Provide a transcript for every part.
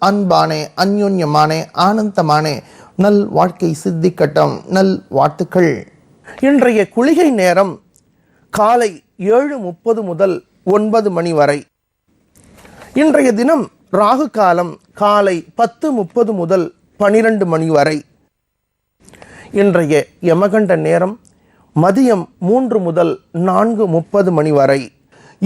அன்பானே, அந்யோன்யமானே, ஆனந்தமானே நல் வாழ்க்கை சித்திக்கட்டும். நல் வாழ்த்துக்கள். இன்றைய குளிகை நேரம் காலை 7:30 முதல் 9 மணி வரை. இன்றைய தினம் ராகு காலம் காலை 10:30 முதல் 12 மணி வரை. இன்றைய யமகண்ட நேரம் மதியம் 3 முதல் 4:30 மணி வரை.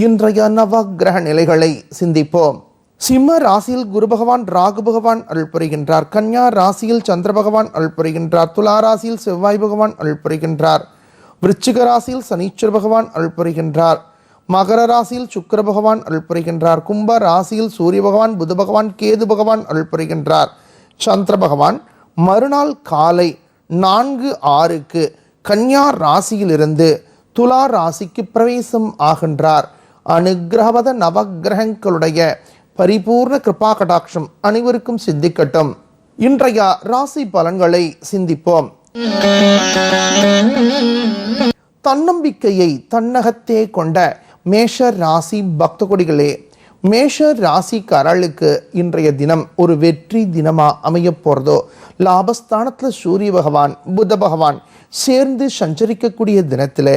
இன்றைய நவக்கிரக நிலைகளை சிந்திப்போம். சிம்ம ராசியில் குரு பகவான் ராகு பகவான் அருள் புரிகின்றார். கன்யா ராசியில் சந்திர பகவான் அருள் புரிகின்றார். துலா ராசியில் செவ்வாய் பகவான் அருள் புரிகின்றார். விருச்சிக ராசியில் சனீஸ்வர பகவான் அருள் புரிகின்றார். மகர ராசியில் சுக்கிர பகவான் அருள் புரிகின்றார். கும்ப ராசியில் சூரிய பகவான், புத பகவான், கேது பகவான் அருள் புரிகின்றார். சந்திர பகவான் மறுநாள் காலை 4:06 கன்யா ராசியிலிருந்து துலா ராசிக்கு பிரவேசம் ஆகின்றார். அனுகிரகவத நவக்கிரகங்களுடைய பரிபூர்ண கிருபா கடாட்சம் அனைவருக்கும் சித்திக்கட்டும். இன்றைய ராசி பலன்களை சிந்திப்போம். தன்னம்பிக்கையை தன்னகத்தே கொண்ட மேஷ ராசி பக்த கொடிகளே, மேஷ ராசிக்காரர்களுக்கு இன்றைய தினம் ஒரு வெற்றி தினமா அமைய போறதோ. லாபஸ்தானத்துல சூரிய பகவான், புத பகவான் சேர்ந்து சஞ்சரிக்கக்கூடிய தினத்துல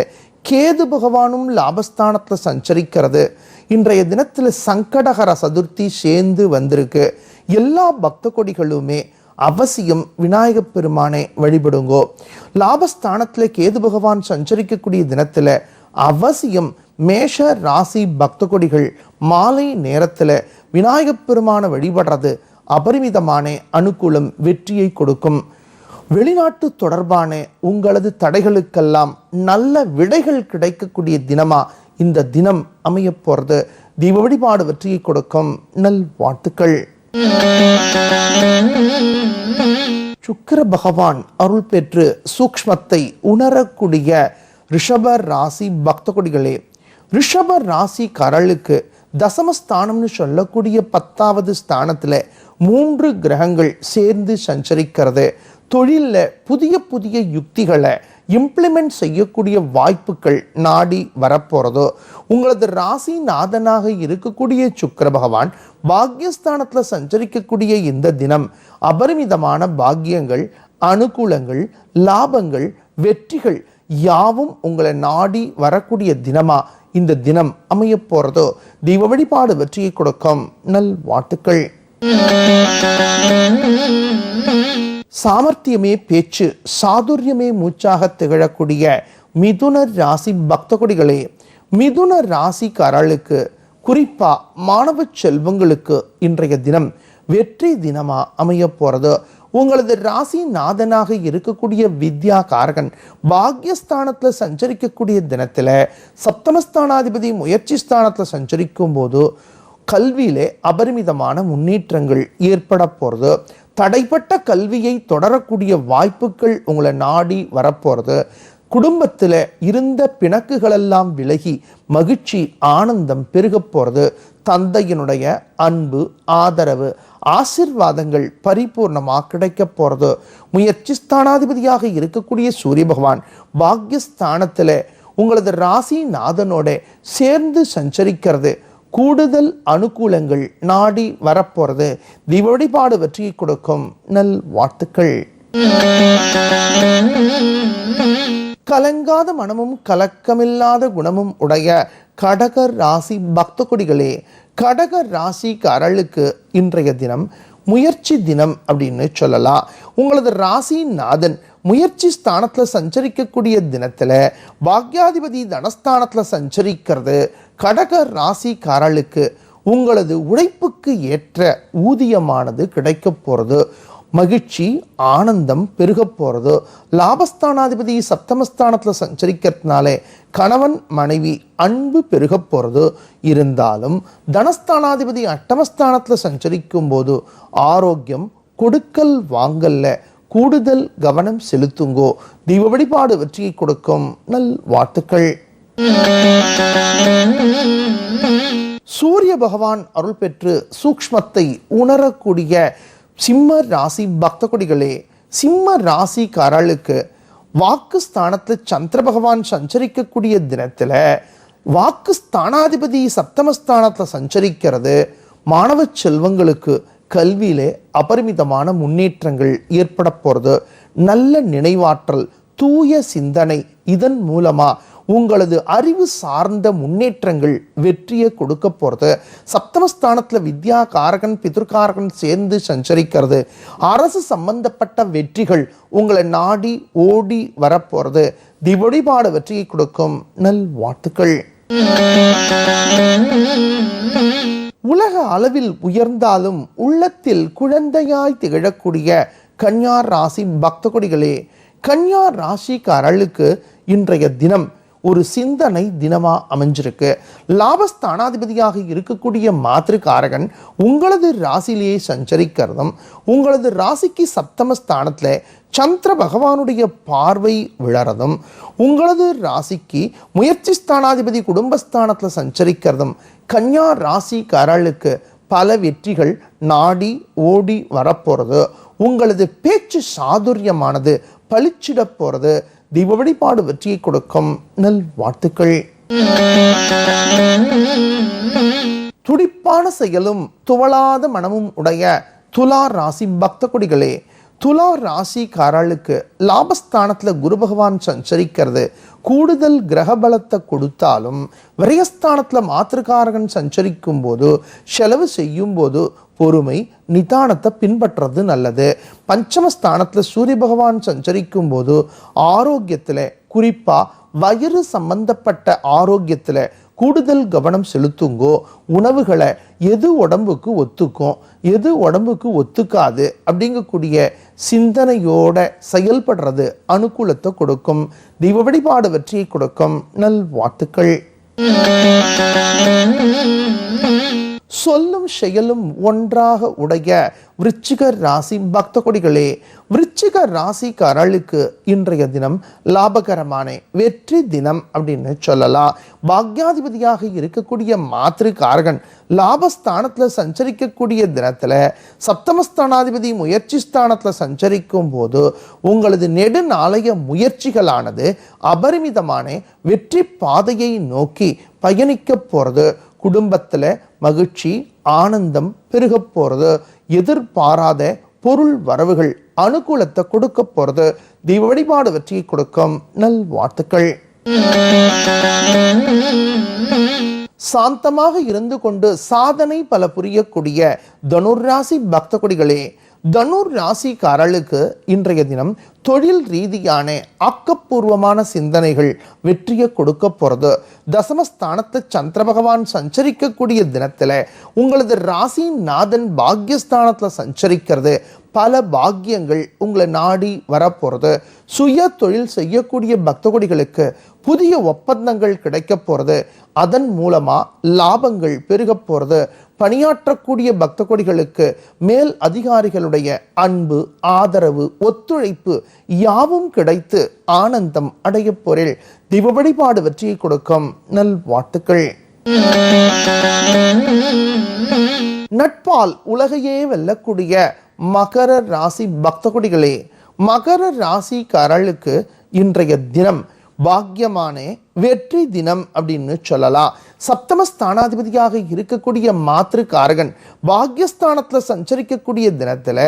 கேது பகவானும் லாபஸ்தானத்துல சஞ்சரிக்கிறது. இன்றைய தினத்துல சங்கடகர சதுர்த்தி சேர்ந்து வந்திருக்கு. எல்லா பக்த கொடிகளுமே அவசியம் விநாயக பெருமானை வழிபடுங்கோ. லாபஸ்தானத்துல கேது பகவான் சஞ்சரிக்கக்கூடிய தினத்துல அவசியம் மேஷ ராசி பக்த கொடிகள் மாலை நேரத்துல விநாயக பெருமானை வழிபடுறது அபரிமிதமான அனுகூலம், வெற்றியை கொடுக்கும். வெளிநாட்டு தொடர்பான உங்களது தடைகளுக்கெல்லாம் நல்ல விடைகள் கிடைக்கக்கூடிய தினமா இந்த தினம் அமைய போறது. தீப வழிபாடு வெற்றியை கொடுக்கும். நல் வாழ்த்துக்கள். சுக்கிர பகவான் அருள் பெற்று சூக்ஷ்மத்தை உணரக்கூடிய ரிஷப ராசி பக்த கொடிகளே, ரிஷப ராசிக்காரர்களுக்கு தசமஸ்தானம்னு சொல்லக்கூடிய 10வது ஸ்தானத்துல 3 கிரகங்கள் சேர்ந்து சஞ்சரிக்கிறது. தொழில்ல புதிய புதிய யுக்திகளை இம்ப்ளிமெண்ட் செய்யக்கூடிய வாய்ப்புகள் நாடி வரப்போறதோ. உங்களது ராசி நாதனாக இருக்கக்கூடிய சுக்கிர பகவான் பாக்யஸ்தானத்துல சஞ்சரிக்கக்கூடிய இந்த தினம் அபரிமிதமான பாக்கியங்கள், அனுகூலங்கள், லாபங்கள், வெற்றிகள் யாவும் உங்களை நாடி வரக்கூடிய தினமா இந்த தினம் அமைய போறதோ. தெய்வ வழிபாடு வெற்றியை கொடுக்கும். நல் வாழ்த்துக்கள். சாமர்த்தியமே பேச்சு, சாதுரியமே மூச்சாக திகழக்கூடிய மிதுன ராசி பக்த கொடிகளே, மிதுன ராசிக்காரர்களுக்கு குறிப்பா மாணவ செல்வங்களுக்கு இன்றைய தினம் வெற்றி தினமா அமைய போறது. உங்களது ராசி நாதனாக இருக்கக்கூடிய வித்யா காரகன் பாக்யஸ்தானத்துல சஞ்சரிக்கக்கூடிய தினத்துல சப்தமஸ்தானாதிபதி முயற்சி ஸ்தானத்துல சஞ்சரிக்கும் போது கல்வியிலே அபரிமிதமான முன்னேற்றங்கள் ஏற்பட போறது. தடைப்பட்ட கல்வியை தொடரக்கூடிய வாய்ப்புகள் உங்களை நாடி வரப்போறது. குடும்பத்துல இருந்த பிணக்குகளெல்லாம் விலகி மகிழ்ச்சி, ஆனந்தம் பெருக போறது. தந்தையினுடைய அன்பு, ஆதரவு, ஆசிர்வாதங்கள் பரிபூர்ணமாக கிடைக்க போறது. முயற்சி ஸ்தானாதிபதியாக இருக்கக்கூடிய சூரிய பகவான் பாக்யஸ்தானத்துல உங்களது ராசி நாதனோட சேர்ந்து சஞ்சரிக்கிறது. கூடுதல் அனுகூலங்கள் நாடி வரப்போறது. தீப வழிபாடு வெற்றியை கொடுக்கும். நல் வாழ்த்துக்கள். கலங்காத மனமும் கலக்கமில்லாத குணமும் உடைய கடக ராசி பக்த கொடிகளே, கடக ராசிக்காரர்களுக்கு இன்றைய தினம் முயற்சி தினம் அப்படின்னு சொல்லலாம். உங்களது ராசி நாதன் முயற்சி ஸ்தானத்துல சஞ்சரிக்கக்கூடிய தினத்துல பாக்யாதிபதி தனஸ்தானத்துல சஞ்சரிக்கிறது. கடக ராசிக்காரர்களுக்கு உங்களது உழைப்புக்கு ஏற்ற ஊதியமானது கிடைக்க போறது. மகிழ்ச்சி, ஆனந்தம் பெருக போறது. லாபஸ்தானாதிபதி சப்தமஸ்தானத்துல சஞ்சரிக்கிறதுனாலே கணவன் மனைவி அன்பு பெருக போறது. இருந்தாலும் தனஸ்தானாதிபதி அட்டமஸ்தானத்துல சஞ்சரிக்கும் போது ஆரோக்கியம், கொடுக்கல் வாங்கல்ல கூடுதல் கவனம் செலுத்துங்கோ. தெய்வ வழிபாடு வெற்றியை கொடுக்கும். நல் வாழ்த்துக்கள். சூரிய பகவான் அருள் பெற்று சூக்ஷ்மத்தை உணரக்கூடிய சிம்ம ராசி பக்த கொடிகளே, சிம்ம ராசிக்காரர்களுக்கு வாக்கு ஸ்தானத்துல சந்திர பகவான் சஞ்சரிக்கக்கூடிய தினத்துல வாக்கு ஸ்தானாதிபதி சப்தமஸ்தானத்துல சஞ்சரிக்கிறது மாணவ செல்வங்களுக்கு கல்வியிலே அபரிமிதமான முன்னேற்றங்கள் ஏற்பட போகிறது. நல்ல நினைவாற்றல், தூய சிந்தனை, இதன் மூலமா உங்களது அறிவு சார்ந்த முன்னேற்றங்கள் வெற்றியை கொடுக்க போகிறது. சப்தமஸ்தானத்தில் வித்யா காரகன் பிதுர்காரகன் சேர்ந்து சஞ்சரிக்கிறது. அரசு சம்பந்தப்பட்ட வெற்றிகள் உங்களை நாடி ஓடி வரப்போகிறது. திவடிபாடு வெற்றியை கொடுக்கும். நல் வாழ்த்துக்கள். உலக அளவில் உயர்ந்தாலும் உள்ளத்தில் குழந்தையாய் திகழக்கூடிய கன்யா ராசி பக்த கொடிகளே, கன்யா ராசிக்காரர்களுக்கு இன்றைய தினம் ஒரு சிந்தனை தினமா அமைஞ்சிருக்கு. லாபஸ்தானாதிபதியாக இருக்கக்கூடிய மாத்திருக்காரகன் உங்களது ராசியிலேயே சஞ்சரிக்கிறதும், உங்களது ராசிக்கு சப்தமஸ்தானத்துல சந்திர பகவானுடைய பார்வை விழறதும், உங்களது ராசிக்கு முயற்சி ஸ்தானாதிபதி குடும்பஸ்தானத்துல சஞ்சரிக்கிறதும் கன்யா ராசிக்காரர்களுக்கு பல வெற்றிகள் நாடி ஓடி வரப்போறது. உங்களது பேச்சு சாதுரியமானது பளிச்சிட போறது. தெய்வ வழிபாடு வெற்றியை கொடுக்கும். நல் வாழ்த்துக்கள். துடிப்பான செயலும் துவளாத மனமும் உடைய துலா ராசி பக்த கொடிகளே, துலா ராசிக்காரர்களுக்கு லாபஸ்தானத்துல குரு பகவான் சஞ்சரிக்கிறது கூடுதல் கிரக பலத்தை கொடுத்தாலும், விரயஸ்தானத்துல மாத்திருக்காரகன் சஞ்சரிக்கும் போது, செலவு செய்யும் போது பொறுமை நிதானத்தை பின்பற்றது நல்லது. பஞ்சமஸ்தானத்துல சூரிய பகவான் சஞ்சரிக்கும் போது ஆரோக்கியத்துல, குறிப்பா வயிறு சம்பந்தப்பட்ட ஆரோக்கியத்துல கூடுதல் கவனம் செலுத்துங்கோ. உணவுகளை எது உடம்புக்கு ஒத்துக்கும், எது உடம்புக்கு ஒத்துக்காது அப்படிங்கக்கூடிய சிந்தனையோட செயல்படுறது அனுகூலத்தை கொடுக்கும். தெய்வ வழிபாடு வெற்றியை கொடுக்கும். நல் வாழ்த்துக்கள். சொல்லும் செயலும் ஒன்றாக உடைய விருச்சிக ராசி பக்த கொடிகளே, விருச்சிக ராசிக்காரர்களுக்கு இன்றைய தினம் லாபகரமான வெற்றி தினம் அப்படின்னு சொல்லலாம். பாக்யாதிபதியாக இருக்கக்கூடிய மாத்திருக்காரகன் லாபஸ்தானத்துல சஞ்சரிக்கக்கூடிய தினத்துல சப்தமஸ்தானாதிபதி முயற்சி ஸ்தானத்துல சஞ்சரிக்கும் போது உங்களது நெடுநாளைய முயற்சிகளானது அபரிமிதமான வெற்றி பாதையை நோக்கி பயணிக்க போறது. குடும்பத்துல மகிழ்ச்சி ஆனந்தம் பெருக போறது. எதிர்பாராத பொருள் வரவுகள் அனுகூலத்தை கொடுக்க போறது. தெய்வ வழிபாடு வெற்றியை கொடுக்கும். நல் வாழ்த்துக்கள். சாந்தமாக இருந்து கொண்டு சாதனை பல புரியக்கூடிய தனுர் ராசி பக்த கொடிகளே, தனுர் ராசிக்காரர்களுக்கு இன்றைய தினம் தொழில் ரீதியான ஆக்கப்பூர்வமான சிந்தனைகள் வெற்றியை கொடுக்க போறது. தசமஸ்தானத்தை சந்திர பகவான் சஞ்சரிக்கக்கூடிய தினத்துல உங்களது ராசி நாதன் பாக்யஸ்தானத்துல சஞ்சரிக்கிறது பல பாக்கியங்கள் உங்களை நாடி வரப்போறது. சுய தொழில் செய்யக்கூடிய பக்த கொடிகளுக்கு புதிய ஒப்பந்தங்கள் கிடைக்க போறது. அதன் மூலமா லாபங்கள் பெருக போறது. பணியாற்றக்கூடிய பக்த கொடிகளுக்கு மேல் அதிகாரிகளுடைய அன்பு, ஆதரவு, ஒத்துழைப்பு யாவும் கிடைத்து ஆனந்தம் அடைய பொருள். தெய்வ வழிபாடு வெற்றியை கொடுக்கும். நல் வாழ்த்துக்கள். நட்பால் உலகையே வெல்லக்கூடிய மகர ராசி பக்த கொடிகளே, மகர ராசிக்காரர்களுக்கு இன்றைய தினம் பாக்கியமான வெற்றி தினம் அப்படின்னு சொல்லலாம். சப்தமஸ்தானாதிபதியாக இருக்கக்கூடிய மாத்திருக்காரகன் பாக்யஸ்தானத்துல சஞ்சரிக்கக்கூடிய தினத்துல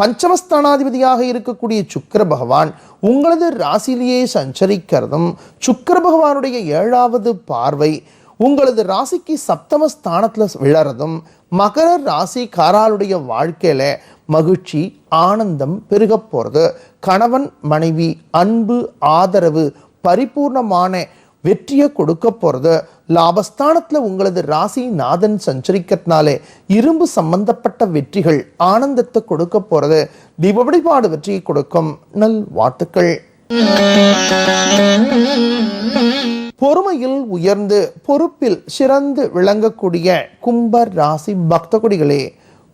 பஞ்சமஸ்தானாதிபதியாக இருக்கக்கூடிய சுக்கிர பகவான் உங்களது ராசியிலேயே சஞ்சரிக்கிறதும், சுக்கிர பகவானுடைய 7வது பார்வை உங்களது ராசிக்கு சப்தமஸ்தானத்துல விழறதும் மகர ராசிக்காரருடைய வாழ்க்கையில மகிழ்ச்சி ஆனந்தம் பெருக போறது. கணவன் மனைவி அன்பு ஆதரவு பரிபூர்ணமான வெற்றியை கொடுக்க போறது. லாபஸ்தானத்துல உங்களது ராசி நாதன் சஞ்சரிக்கிறதுனாலே இரும்பு சம்பந்தப்பட்ட வெற்றிகள் ஆனந்தத்தை கொடுக்க போறது. தெய்வ வழிபாடு வெற்றியை கொடுக்கும். நல் வாழ்த்துக்கள். பொறுமையில் உயர்ந்து பொறுப்பில் சிறந்து விளங்கக்கூடிய கும்ப ராசி பக்த கொடிகளே,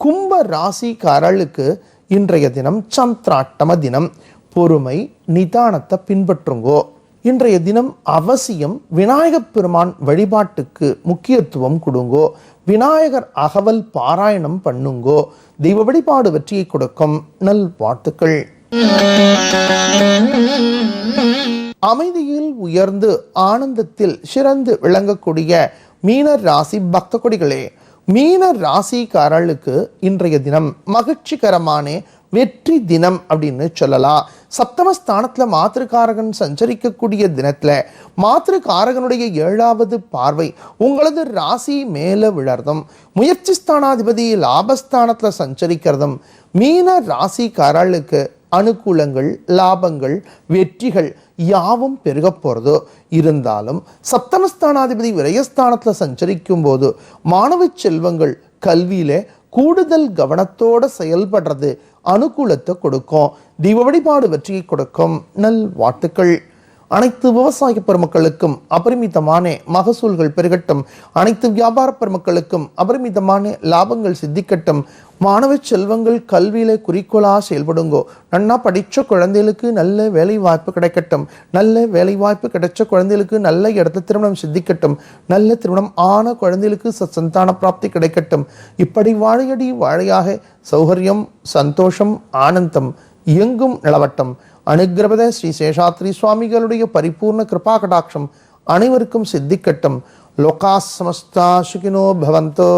கும்ப ராசிக்காரர்களுக்கு இன்றைய தினம் சந்திராட்டம தினம். பொறுமை நிதானத்தை பின்பற்றுங்கோ. இன்றைய தினம் அவசியம் விநாயகப் பெருமான் வழிபாட்டுக்கு முக்கியத்துவம் கொடுங்கோ. விநாயகர் அகவல் பாராயணம் பண்ணுங்கோ. தெய்வ வழிபாடு வெற்றியை கொடுக்கும். நல் வாழ்த்துக்கள். அமைதியில் உயர்ந்து ஆனந்தத்தில் சிறந்து விளங்கக்கூடிய மீன ராசி பக்த கொடிகளே, மீன ராசிக்காரர்களுக்கு இன்றைய தினம் மகிழ்ச்சிகரமான வெற்றி தினம் அப்படின்னு சொல்லலாம். சப்தமஸ்தானத்துல மாத்திருக்காரகன் சஞ்சரிக்கக்கூடிய தினத்துல மாத்திருக்காரகனுடைய 7வது பார்வை உங்களது ராசி மேல விழறதும், முயற்சி ஸ்தானாதிபதி லாபஸ்தானத்துல சஞ்சரிக்கிறதும் மீன ராசிக்காரர்களுக்கு அனுகூலங்கள், லாபங்கள், வெற்றிகள் யாவும் பெருக போறது. இருந்தாலும் சப்தமஸ்தானாதிபதி விரயஸ்தானத்துல சஞ்சரிக்கும் போது மாணவ செல்வங்கள் கல்வியில கூடுதல் கவனத்தோட செயல்படுறது அனுகூலத்தை கொடுக்கும். தீப வழிபாடு வெற்றியை கொடுக்கும். நல் வாழ்த்துக்கள். அனைத்து விவசாய பெருமக்களுக்கும் அபரிமிதமான மகசூல்கள் பெருகட்டும். அனைத்து வியாபார பெருமக்களுக்கும் அபரிமிதமான லாபங்கள் சித்திக்கட்டும். மாணவ செல்வங்கள் கல்வியில குறிக்கோளா செயல்படுங்கோ. நன்னா படிச்ச குழந்தைகளுக்கு நல்ல வேலை வாய்ப்பு கிடைக்கட்டும். நல்ல வேலை வாய்ப்பு கிடைச்ச குழந்தைகளுக்கு நல்ல இடத்துல திருமணம் சித்திக்கட்டும். நல்ல திருமணம் ஆன குழந்தைகளுக்கு சந்தான பிராப்தி கிடைக்கட்டும். இப்படி வாழையடி வாழையாக சௌகரியம், சந்தோஷம், ஆனந்தம் எங்கும் நிலவட்டம். அனுக்கிரபத ஸ்ரீ சேஷாத்ரி சுவாமிகளுடைய பரிபூர்ண கிருபா கடாட்சம் அனைவருக்கும் சித்திக்கட்டும். லோகா சமஸ்தா சுகினோ பவந்தோ.